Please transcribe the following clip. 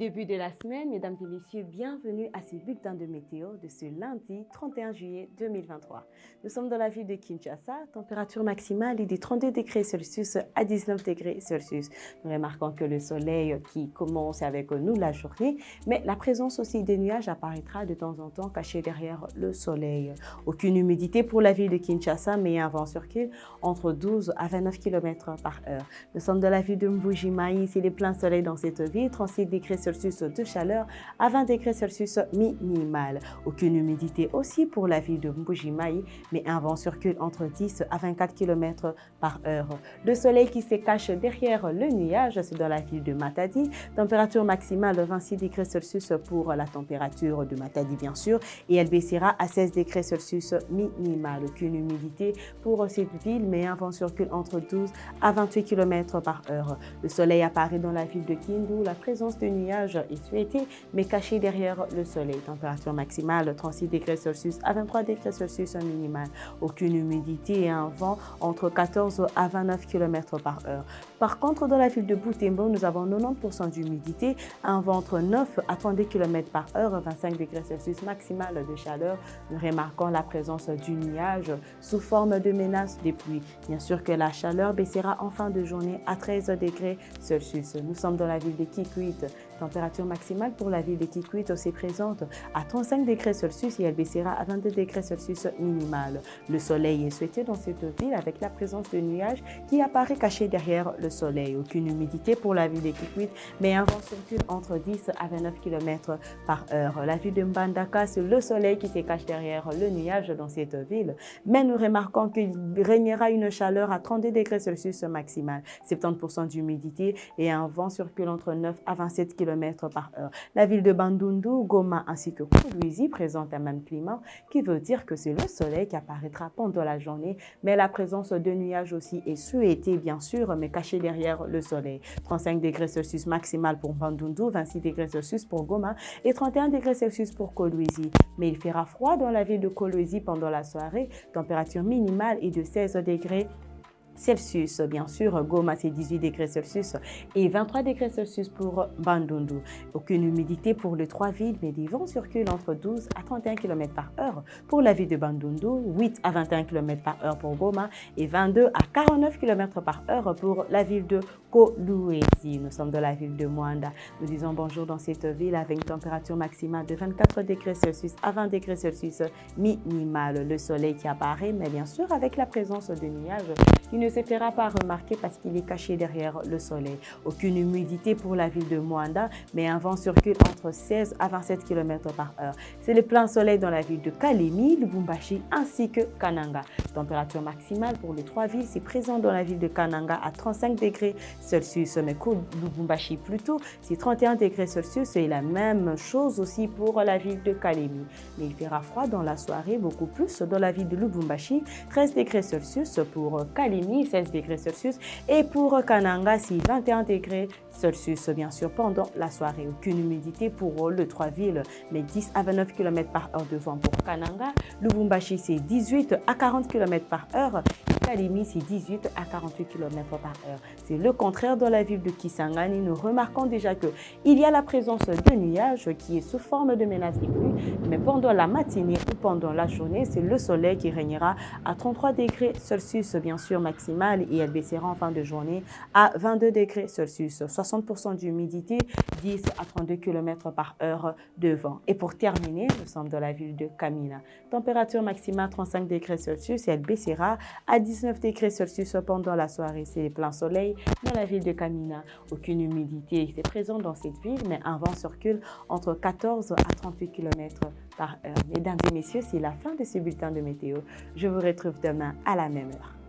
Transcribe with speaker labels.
Speaker 1: début de la semaine, mesdames et messieurs, bienvenue à ce bulletin de météo de ce lundi 31 juillet 2023. Nous sommes dans la ville de Kinshasa, température maximale est de 32 degrés Celsius à 19 degrés Celsius. Nous remarquons que le soleil qui commence avec nous la journée, mais la présence aussi des nuages apparaîtra de temps en temps cachés derrière le soleil. Aucune humidité pour la ville de Kinshasa, mais un vent circule entre 12 à 29 km par heure. Nous sommes dans la ville de Mbuji-Mayi, c'est le plein soleil dans cette ville, 36 degrés Celsius de chaleur à 20 degrés Celsius minimal. Aucune humidité aussi pour la ville de Mbuji-Mayi, mais un vent circule entre 10 à 24 km par heure. Le soleil qui se cache derrière le nuage, c'est dans la ville de Matadi. Température maximale 26 degrés Celsius pour la température de Matadi bien sûr, et elle baissera à 16 degrés Celsius minimal. Aucune humidité pour cette ville, mais un vent circule entre 12 à 28 km par heure. Le soleil apparaît dans la ville de Kindu. La présence de nuages est souhaitée, mais cachée derrière le soleil. Température maximale 36 degrés Celsius à 23 degrés Celsius minimal. Aucune humidité et un vent entre 14 à 29 km par heure. Par contre, dans la ville de Butembo, nous avons 90% d'humidité, un vent entre 9 à 32 km par heure, 25 degrés Celsius maximal de chaleur. Nous remarquons la présence du nuage sous forme de menace de pluie. Bien sûr que la chaleur baissera en fin de journée à 13 degrés Celsius. Nous sommes dans la ville de Kikwit. Température maximale pour la ville de Kikwit aussi présente à 35 degrés Celsius et elle baissera à 22 degrés Celsius minimal. Le soleil est souhaité dans cette ville avec la présence de nuages qui apparaît caché derrière le soleil. Aucune humidité pour la ville de Kikwit, mais un vent circule entre 10 à 29 km par heure. La ville de Mbandaka, c'est le soleil qui se cache derrière le nuage dans cette ville, mais nous remarquons qu'il régnera une chaleur à 32 degrés Celsius maximal, 70% d'humidité et un vent circule entre 9 à 27 km par heure. La ville de Bandundu, Goma ainsi que Kolwezi présentent un même climat qui veut dire que c'est le soleil qui apparaîtra pendant la journée, mais la présence de nuages aussi est souhaitée bien sûr, mais cachée derrière le soleil. 35 degrés Celsius maximal pour Bandundu, 26 degrés Celsius pour Goma et 31 degrés Celsius pour Kolwezi. Mais il fera froid dans la ville de Kolwezi pendant la soirée, température minimale est de 16 degrés Celsius. Bien sûr, Goma, c'est 18 degrés Celsius et 23 degrés Celsius pour Bandundu. Aucune humidité pour les trois villes, mais des vents circulent entre 12 à 31 km par heure pour la ville de Bandundu, 8 à 21 km par heure pour Goma et 22 à 49 km par heure pour la ville de Kolwezi. Nous sommes dans la ville de Mwanda. Nous disons bonjour dans cette ville avec une température maximale de 24 degrés Celsius à 20 degrés Celsius minimal. Le soleil qui apparaît, mais bien sûr avec la présence de nuages qui ne se fera pas remarquer parce qu'il est caché derrière le soleil. Aucune humidité pour la ville de Mwanda, mais un vent circule entre 16 à 27 km par heure. C'est le plein soleil dans la ville de Kalemi, Lubumbashi ainsi que Kananga. Température maximale pour les trois villes, c'est présent dans la ville de Kananga à 35 degrés Celsius, mais pour Lubumbashi plutôt, c'est 31 degrés Celsius et la même chose aussi pour la ville de Kalemi. Mais il fera froid dans la soirée, beaucoup plus dans la ville de Lubumbashi, 13 degrés Celsius pour Kalemi, 16 degrés Celsius et pour Kananga, c'est 21 degrés Celsius bien sûr pendant la soirée. Aucune humidité pour les trois villes, mais 10 à 29 km par heure de vent pour Kananga. Lubumbashi, c'est 18 à 40 km par heure. Kalemi, c'est 18 à 48 km par heure. C'est le contraire dans la ville de Kisangani. Nous remarquons déjà qu'il y a la présence de nuages qui est sous forme de menace de pluie, mais pendant la matinée ou pendant la journée, c'est le soleil qui régnera à 33 degrés Celsius bien sûr maximal et elle baissera en fin de journée à 22 degrés Celsius. 60% d'humidité, 10 à 32 km par heure de vent. Et pour terminer, nous sommes dans la ville de Kamina. Température maximale 35 degrés Celsius et elle baissera à 19 degrés Celsius pendant la soirée. C'est plein soleil dans la ville de Kamina. Aucune humidité est présente dans cette ville, mais un vent circule entre 14 à 38 km par heure. Mesdames et messieurs, c'est la fin de ce bulletin de météo. Je vous retrouve demain à la même heure.